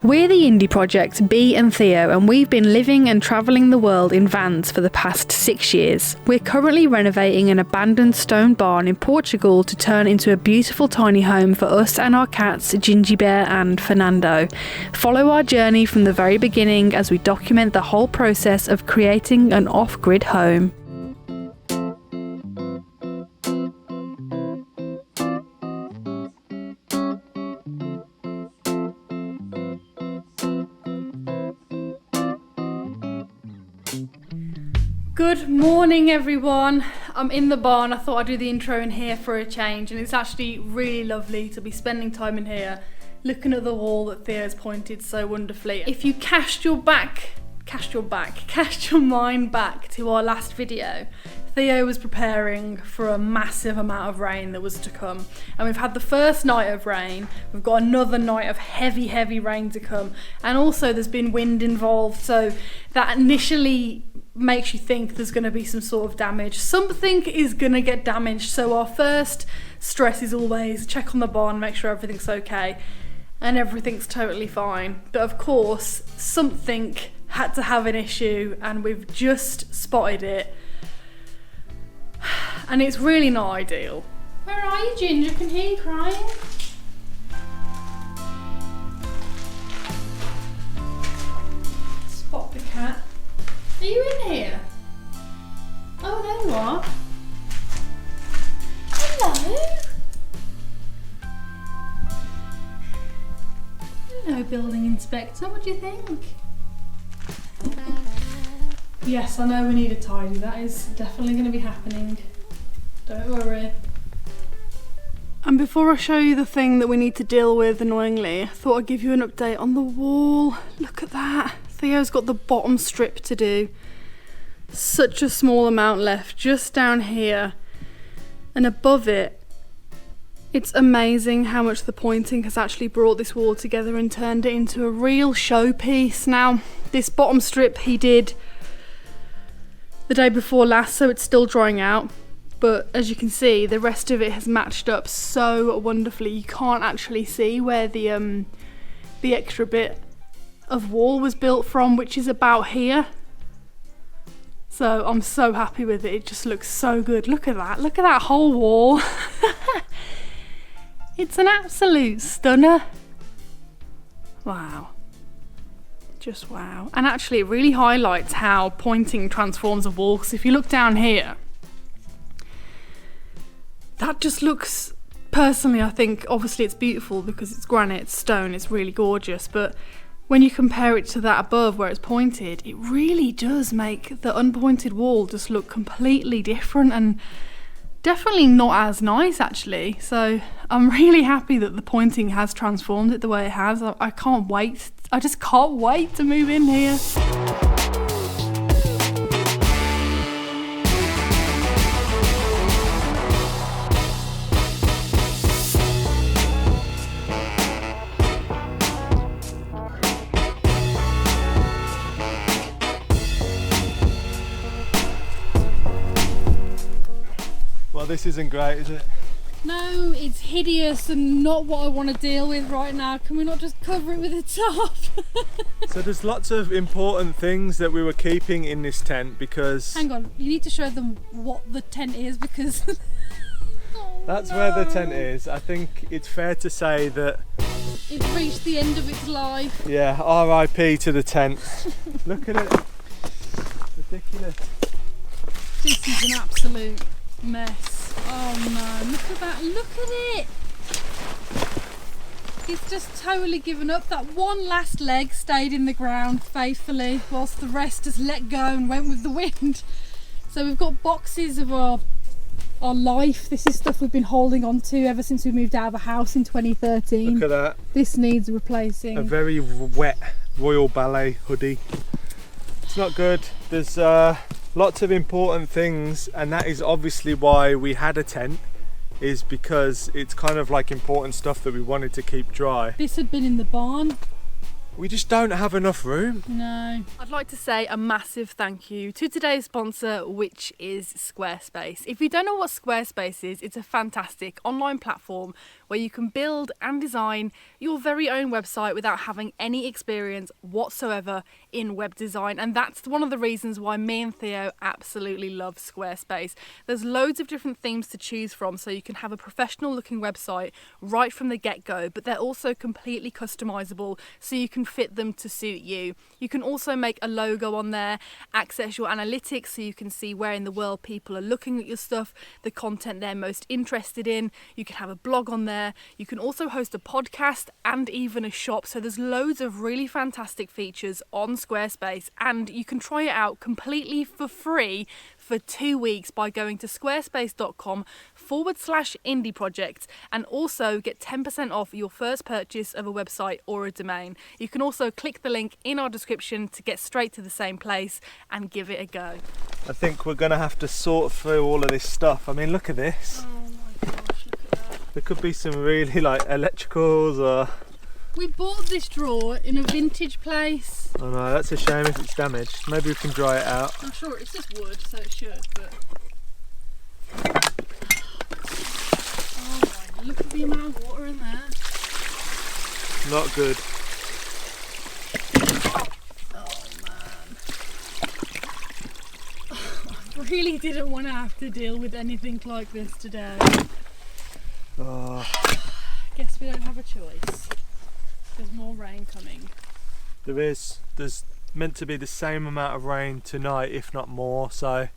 We're the indie project Bee and Theo, and we've been living and travelling the world in vans for the past 6 years. We're currently renovating an abandoned stone barn in Portugal to turn into a beautiful tiny home for us and our cats Ginjey Bear and Furrnando. Follow our journey from the very beginning as we document the whole process of creating an off-grid home. Good morning everyone, I'm in the barn. I thought I'd do the intro in here for a change, and it's actually really lovely to be spending time in here looking at the wall that Theo's pointed so wonderfully. If you cast your mind back to our last video, Theo was preparing for a massive amount of rain that was to come, and we've had the first night of rain, we've got another night of heavy rain to come, and also there's been wind involved, so that initially makes you think there's going to be some sort of damage. Something is going to get damaged, so our first stress is always check on the barn, make sure everything's okay, and everything's totally fine. But of course something had to have an issue, and we've just spotted it, and it's really not ideal. Where are you, Ginger? I can hear you crying. Spot the cat. Are you in here? Oh, there you are. Hello. Hello, building inspector. What do you think? Yes, I know we need a tidy. That is definitely going to be happening. Don't worry. And before I show you the thing that we need to deal with, annoyingly, I thought I'd give you an update on the wall. Look at that. Theo's got the bottom strip to do. Such a small amount left just down here, and above it, it's amazing how much the pointing has actually brought this wall together and turned it into a real showpiece. Now, this bottom strip he did the day before last, so it's still drying out, but as you can see, the rest of it has matched up so wonderfully. You can't actually see where the extra bit of wall was built from, which is about here. So I'm so happy with it. It just looks so good. Look at that whole wall. It's an absolute stunner. Wow, just wow. And actually it really highlights how pointing transforms a wall, because if you look down here, that just looks, personally I think, obviously it's beautiful because it's granite, it's stone, it's really gorgeous, but when you compare it to that above where it's pointed, it really does make the unpointed wall just look completely different, and definitely not as nice actually. So I'm really happy that the pointing has transformed it the way it has. I can't wait. I just can't wait to move in here. Well, this isn't great, is it? No, it's hideous and not what I want to deal with right now. Can we not just cover it with a top? So there's lots of important things that we were keeping in this tent because... Hang on, you need to show them what the tent is, because... That's where the tent is. I think it's fair to say that... It's reached the end of its life. Yeah, RIP to the tent. Look at it. Ridiculous. This is an absolute mess. Oh no, look at that, look at it! It's just totally given up. That one last leg stayed in the ground faithfully, whilst the rest just let go and went with the wind. So we've got boxes of our life. This is stuff we've been holding on to ever since we moved out of the house in 2013. Look at that. This needs replacing. A very wet Royal Ballet hoodie. It's not good. There's lots of important things, and that is obviously why we had a tent, is because it's kind of like important stuff that we wanted to keep dry. This had been in the barn. we just don't have enough room. No. I'd like to say a massive thank you to today's sponsor, which is Squarespace. If you don't know what Squarespace is, it's a fantastic online platform where you can build and design your very own website without having any experience whatsoever in web design. And that's one of the reasons why me and Theo absolutely love Squarespace. There's loads of different themes to choose from, so you can have a professional looking website right from the get-go, but they're also completely customizable, so you can fit them to suit you. You can also make a logo on there, access your analytics so you can see where in the world people are looking at your stuff, the content they're most interested in. You can have a blog on there. You can also host a podcast and even a shop. So there's loads of really fantastic features on Squarespace, and you can try it out completely for free for 2 weeks by going to squarespace.com/indieprojects, and also get 10% off your first purchase of a website or a domain. You can also click the link in our description to get straight to the same place and give it a go. I think we're gonna have to sort through all of this stuff. I mean, look at this. Oh my gosh, look at that. There could be some really like electricals or... We bought this drawer in a vintage place. Oh no, that's a shame if it's damaged. Maybe we can dry it out. I'm sure it's just wood, so it should, but... Oh my, look at the amount of water in there. Not good. Oh man. I really didn't want to have to deal with anything like this today. Oh. Guess we don't have a choice. There's more rain coming. There is. There's meant to be the same amount of rain tonight, if not more, so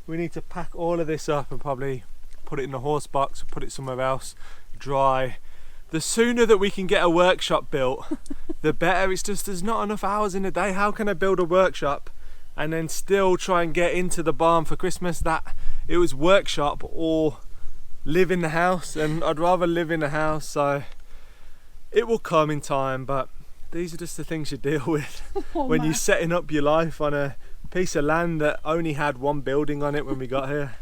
we need to pack all of this up and probably put it in the horse box or put it somewhere else, dry. The sooner that we can get a workshop built, the better. It's just there's not enough hours in a day. How can I build a workshop and then still try and get into the barn for Christmas? That it was workshop or live in the house, and I'd rather live in the house, so it will come in time, but these are just the things you deal with when you're setting up your life on a piece of land that only had one building on it when we got here.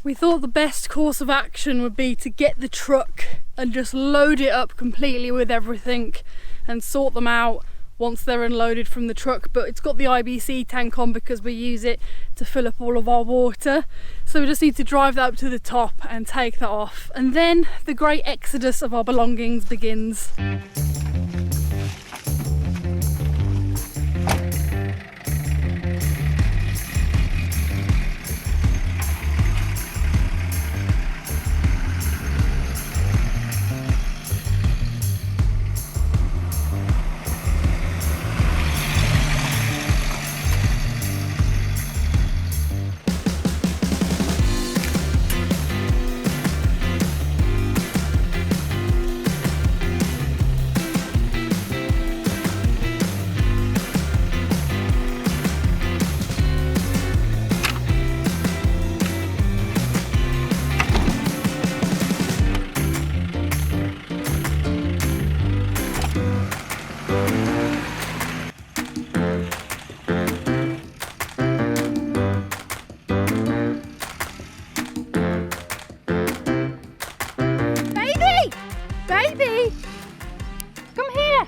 We thought the best course of action would be to get the truck and just load it up completely with everything and sort them out once they're unloaded from the truck, but it's got the IBC tank on because we use it to fill up all of our water, so we just need to drive that up to the top and take that off, and then the great exodus of our belongings begins. Baby! Come here!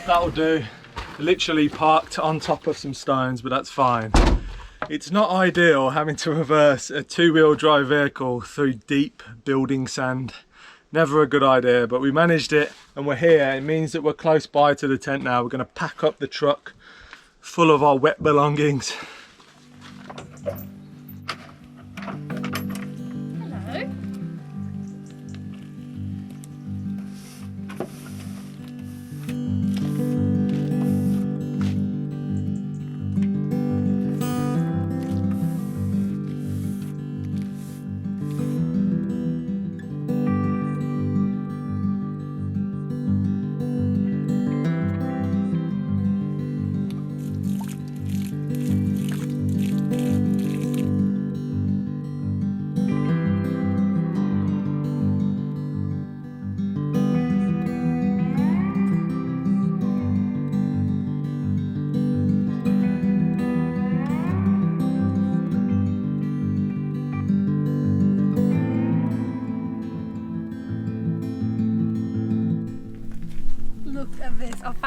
That'll do. Literally parked on top of some stones, but that's fine. It's not ideal having to reverse a two-wheel drive vehicle through deep building sand. Never a good idea, but we managed it and we're here. It means that we're close by to the tent now. We're going to pack up the truck full of our wet belongings. Hello.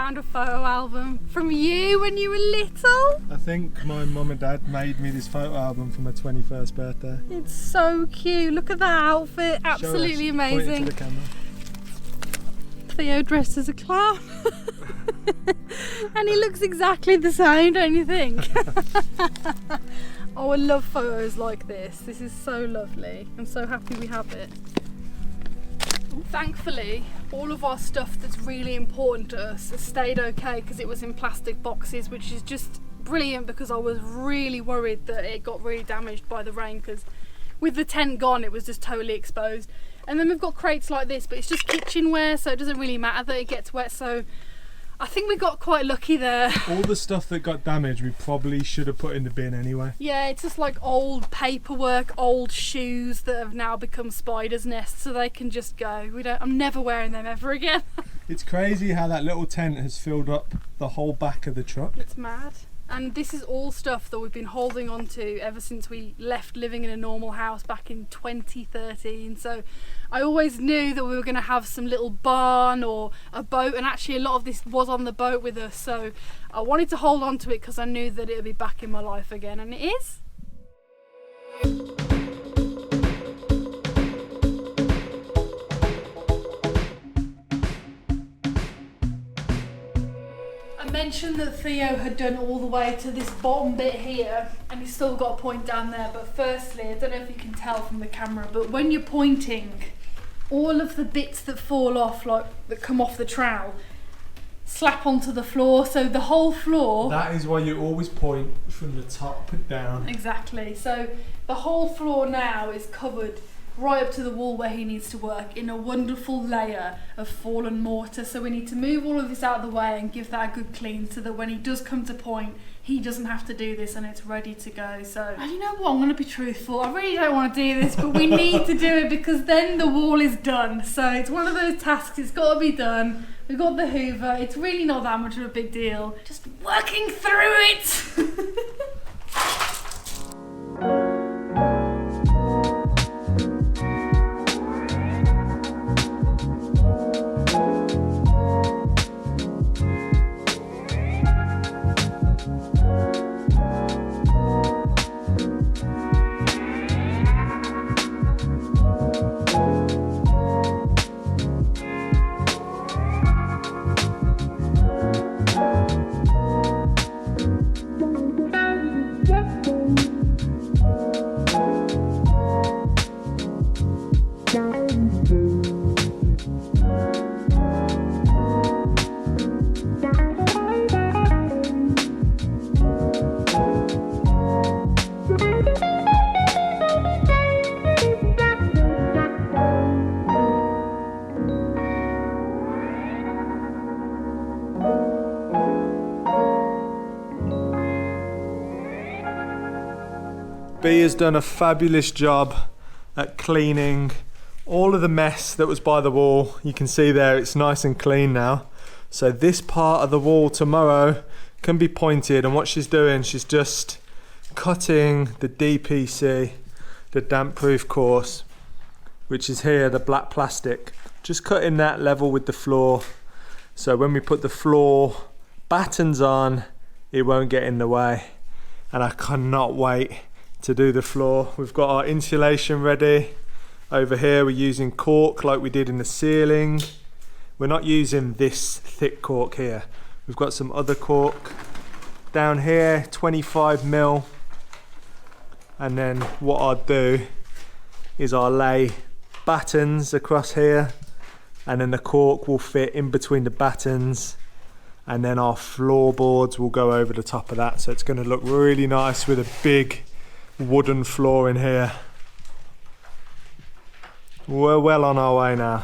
found a photo album from you when you were little. I think my mum and dad made me this photo album for my 21st birthday. It's so cute. Look at that outfit. Absolutely amazing. Point it to the camera. Theo dressed as a clown. And he looks exactly the same, don't you think? Oh, I love photos like this. This is so lovely. I'm so happy we have it. Thankfully, all of our stuff that's really important to us has stayed okay because it was in plastic boxes, which is just brilliant because I was really worried that it got really damaged by the rain because with the tent gone, it was just totally exposed. And then we've got crates like this, but it's just kitchenware, so it doesn't really matter that it gets wet. So I think we got quite lucky there. All the stuff that got damaged, we probably should have put in the bin anyway. Yeah, it's just like old paperwork, old shoes that have now become spiders' nests, so they can just go. I'm never wearing them ever again. It's crazy how that little tent has filled up the whole back of the truck. It's mad. And this is all stuff that we've been holding on to ever since we left living in a normal house back in 2013. So I always knew that we were going to have some little barn or a boat, and actually a lot of this was on the boat with us. So I wanted to hold on to it because I knew that it would be back in my life again, and it is. I mentioned that Theo had done all the way to this bottom bit here, and he's still got a point down there. But firstly, I don't know if you can tell from the camera, but when you're pointing, all of the bits that fall off, like that come off the trowel, slap onto the floor. So the whole floor. That is why you always point from the top down. Exactly. So the whole floor now is covered right up to the wall where he needs to work in a wonderful layer of fallen mortar. So we need to move all of this out of the way and give that a good clean so that when he does come to point, he doesn't have to do this and it's ready to go. So, and you know what, I'm going to be truthful, I really don't want to do this, but we need to do it because then the wall is done. So it's one of those tasks, it's got to be done. We've got the Hoover, it's really not that much of a big deal. Just working through it. Bee has done a fabulous job at cleaning all of the mess that was by the wall. You can see there it's nice and clean now. So this part of the wall tomorrow can be pointed, and what she's doing, she's just cutting the DPC, the damp proof course, which is here, the black plastic. Just cutting that level with the floor. So when we put the floor battens on, it won't get in the way. And I cannot wait to do the floor. We've got our insulation ready. Over here we're using cork like we did in the ceiling. We're not using this thick cork here. We've got some other cork down here, 25mm. And then what I'll do is I'll lay battens across here, and then the cork will fit in between the battens, and then our floorboards will go over the top of that. So it's going to look really nice with a big wooden floor in here. We're well on our way now.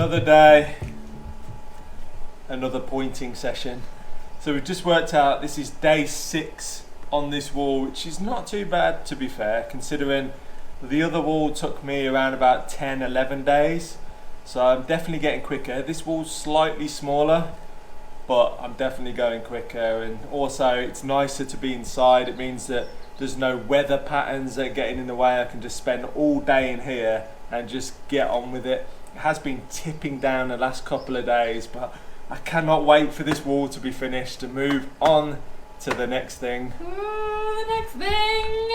Another day, another pointing session. So we've just worked out this is day 6 on this wall, which is not too bad to be fair, considering the other wall took me around about 10-11 days. So I'm definitely getting quicker. This wall's slightly smaller, but I'm definitely going quicker, and also it's nicer to be inside. It means that there's no weather patterns that are getting in the way. I can just spend all day in here and just get on with it. It has been tipping down the last couple of days, but I cannot wait for this wall to be finished to move on to the next thing. Ooh, the next thing!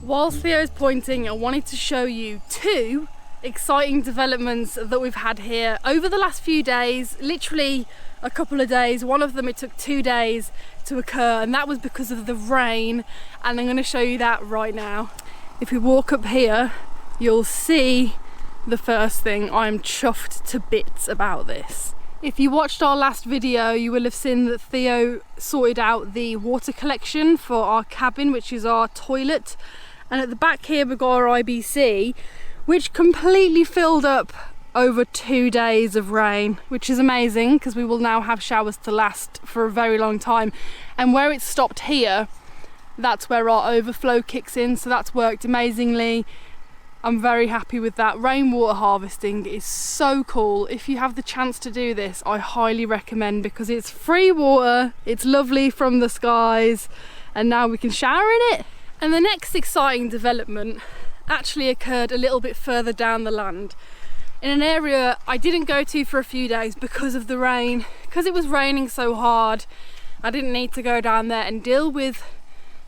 Whilst Theo's pointing, I wanted to show you 2 exciting developments that we've had here over the last few days, literally a couple of days. One of them it took 2 days to occur, and that was because of the rain, and I'm going to show you that right now. If we walk up here, you'll see the first thing. I'm chuffed to bits about this. If you watched our last video, you will have seen that Theo sorted out the water collection for our cabin, which is our toilet. And at the back here we've got our IBC, which completely filled up over 2 days of rain, which is amazing because we will now have showers to last for a very long time. And where it stopped here, that's where our overflow kicks in, so that's worked amazingly. I'm very happy with that. Rainwater harvesting is so cool. If you have the chance to do this, I highly recommend, because it's free water, it's lovely from the skies, and now we can shower in it. And the next exciting development actually occurred a little bit further down the land, in an area I didn't go to for a few days because of the rain. Because it was raining so hard, I didn't need to go down there and deal with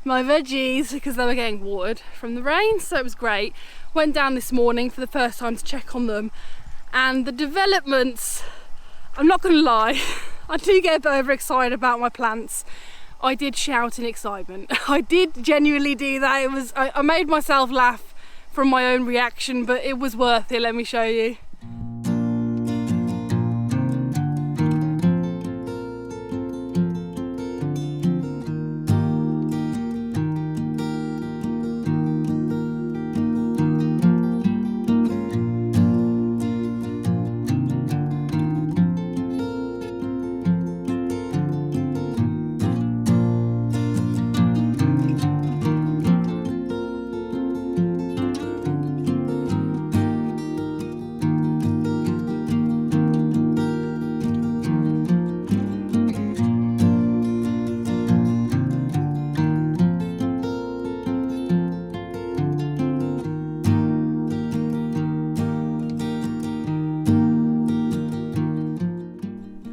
my veggies because they were getting watered from the rain, so it was great. Went down this morning for the first time to check on them, and the developments, I'm not gonna lie, I do get a bit overexcited about my plants. I did shout in excitement. I did genuinely do that. I made myself laugh from my own reaction, but it was worth it. Let me show you.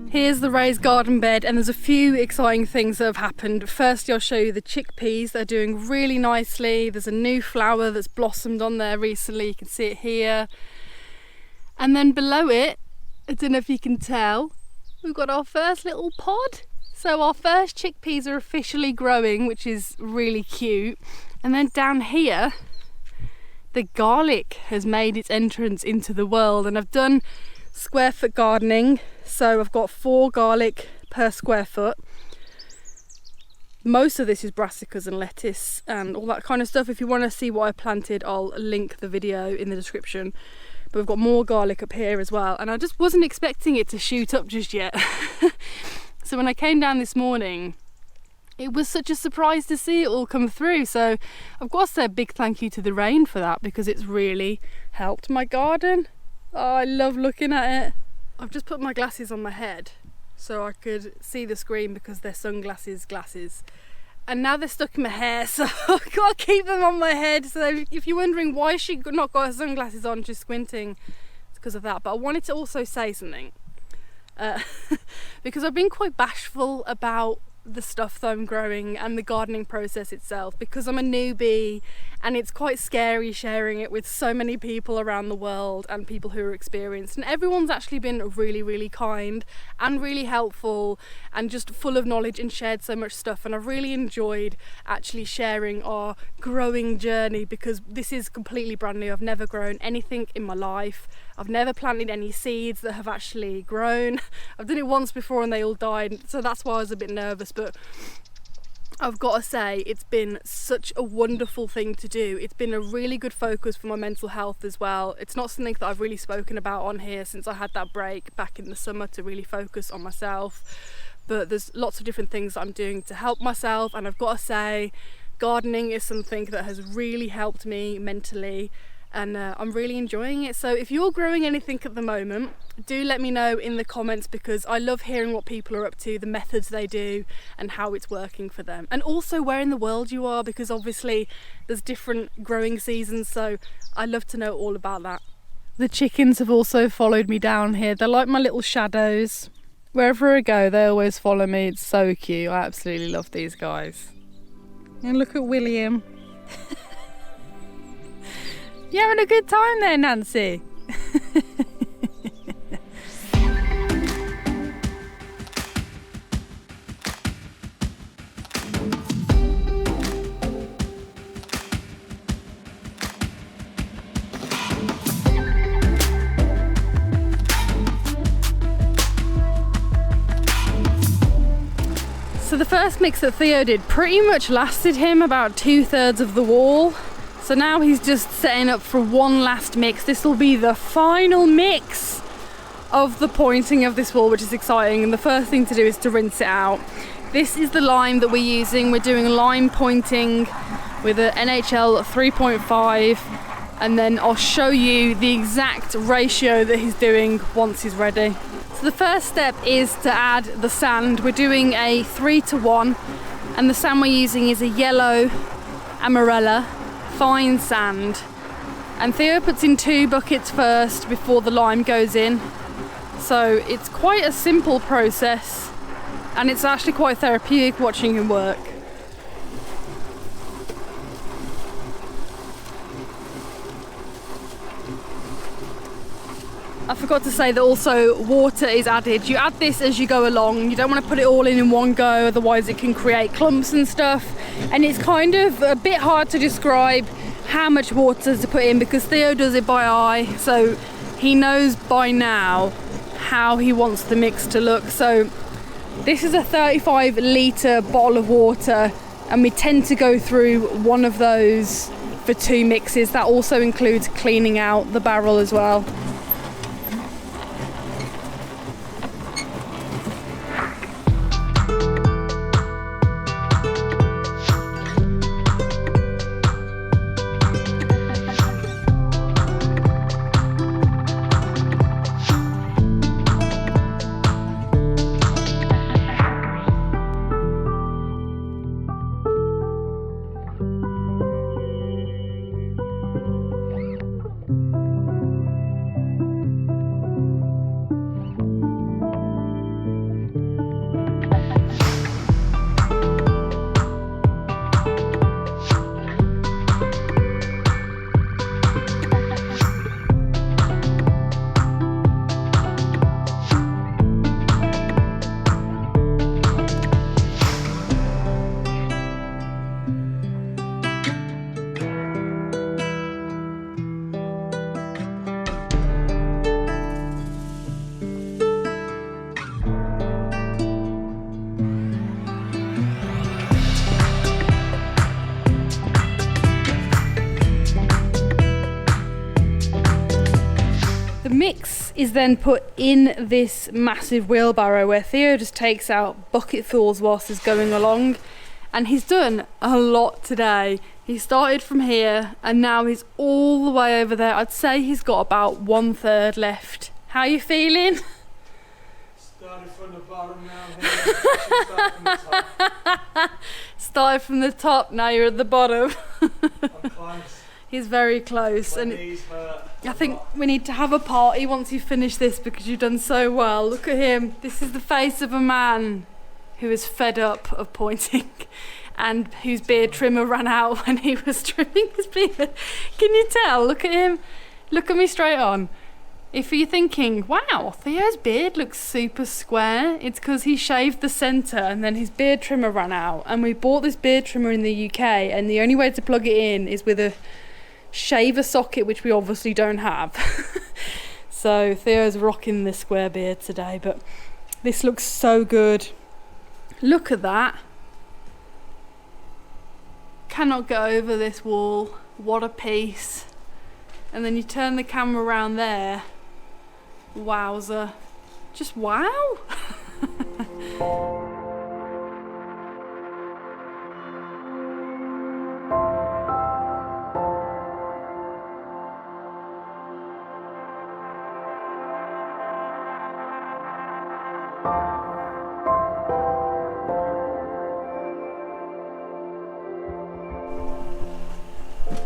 Here's the raised garden bed, and there's a few exciting things that have happened. Firstly, I'll show you the chickpeas. They're doing really nicely. There's a new flower that's blossomed on there recently. You can see it here. And then below it, I don't know if you can tell, we've got our first little pod. So our first chickpeas are officially growing, which is really cute. And then down here, the garlic has made its entrance into the world, and I've done square foot gardening, so I've got 4 garlic per square foot. Most of this is brassicas and lettuce and all that kind of stuff. If you want to see what I planted, I'll link the video in the description. But we've got more garlic up here as well, and I just wasn't expecting it to shoot up just yet. So when I came down this morning, it was such a surprise to see it all come through. So I've got to say a big thank you to the rain for that, because it's really helped my garden. Oh, I love looking at it. I've just put my glasses on my head so I could see the screen, because they're sunglasses glasses. And now they're stuck in my hair, so I've got to keep them on my head. So if you're wondering why she not got her sunglasses on, just squinting, it's because of that. But I wanted to also say something. because I've been quite bashful about the stuff that I'm growing and the gardening process itself, because I'm a newbie and it's quite scary sharing it with so many people around the world and people who are experienced, and everyone's actually been really kind and really helpful and just full of knowledge and shared so much stuff, and I've really enjoyed actually sharing our growing journey, because this is completely brand new. I've never grown anything in my life. I've never planted any seeds that have actually grown. I've done it once before and they all died, so that's why I was a bit nervous, but I've got to say it's been such a wonderful thing to do. It's been a really good focus for my mental health as well. It's not something that I've really spoken about on here since I had that break back in the summer to really focus on myself, but there's lots of different things that I'm doing to help myself, and I've got to say gardening is something that has really helped me mentally, and I'm really enjoying it. So if you're growing anything at the moment, do let me know in the comments, because I love hearing what people are up to, the methods they do and how it's working for them, and also where in the world you are, because obviously there's different growing seasons, so I love to know all about that. The chickens have also followed me down here. They're like my little shadows. Wherever I go they always follow me. It's so cute. I absolutely love these guys. And look at William. You having a good time there, Nancy? So the first mix that Theo did pretty much lasted him about 2/3 of the wall. So now he's just setting up for one last mix. This will be the final mix of the pointing of this wall, which is exciting. And the first thing to do is to rinse it out. This is the lime that we're using. We're doing lime pointing with an NHL 3.5. And then I'll show you the exact ratio that he's doing once he's ready. So the first step is to add the sand. We're doing a 3-to-1. And the sand we're using is a yellow Amarella fine sand, and Theo puts in 2 buckets first before the lime goes in, so it's quite a simple process and it's actually quite therapeutic watching him work. I forgot to say that also water is added. You add this as you go along. You don't want to put it all in one go, otherwise it can create clumps and stuff. And it's kind of a bit hard to describe how much water to put in, because Theo does it by eye, so he knows by now how he wants the mix to look. So this is a 35-litre bottle of water, and we tend to go through one of those for 2 mixes. That also includes cleaning out the barrel as well. Mix is then put in this massive wheelbarrow where Theo just takes out bucketfuls whilst he's going along, and he's done a lot today. He started from here and now he's all the way over there. I'd say he's got about 1/3 left. How are you feeling? Started from the bottom now. Started from the top. Started from the top, now you're at the bottom. I'm close. He's very close. My and knees hurt. I think we need to have a party once you finish this because you've done so well. Look at him. This is the face of a man who is fed up of pointing and whose beard trimmer ran out when he was trimming his beard. Can you tell? Look at him. Look at me straight on. If you're thinking, wow, Theo's beard looks super square, it's because he shaved the centre and then his beard trimmer ran out. And we bought this beard trimmer in the UK and the only way to plug it in is with a shaver socket, which we obviously don't have. So Theo's rocking this square beard today, but this looks so good. Look at that. Cannot get over this wall. What a piece. And then you turn the camera around there. Wowza. Just wow.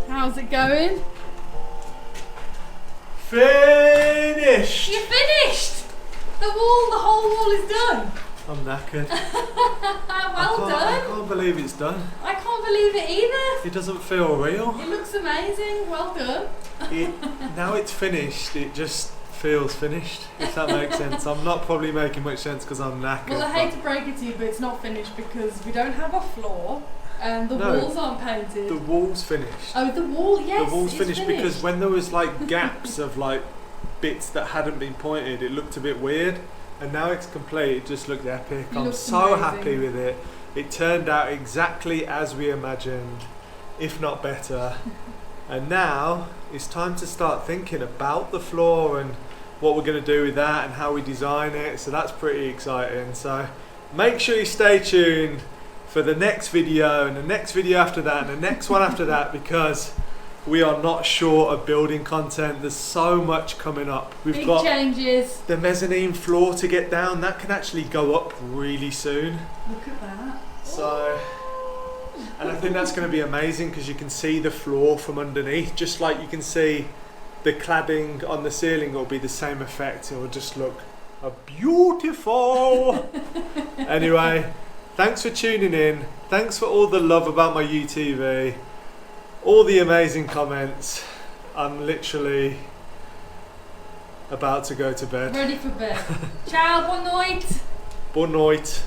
How's it going? Finished! You finished! The whole wall is done. I'm knackered. Well done. I can't believe it's done. I can't believe it either. It doesn't feel real. It looks amazing. Well done. Now it's finished, it just feels finished, if that makes sense. I'm not probably making much sense because I'm knackered. Well, I hate to break it to you, but it's not finished because we don't have a floor and the walls aren't painted. The wall's finished. Oh, the wall, yes. The wall's finished because when there was like gaps of like bits that hadn't been pointed, it looked a bit weird. And now it's complete, it just looked epic. I'm so happy with it. It turned out exactly as we imagined, if not better. And now it's time to start thinking about the floor and what we're going to do with that and how we design it. So that's pretty exciting. So make sure you stay tuned for the next video and the next video after that and the next one after that, because we are not short of building content. There's so much coming up. We've got changes. The mezzanine floor to get down. That can actually go up really soon. Look at that. So, and I think that's going to be amazing because you can see the floor from underneath, just like you can see the cladding on the ceiling. Will be the same effect. It will just look beautiful. Anyway, thanks for tuning in. Thanks for all the love about my UTV. All the amazing comments. I'm literally about to go to bed. Ready for bed. Ciao, buon noite. Buon noite.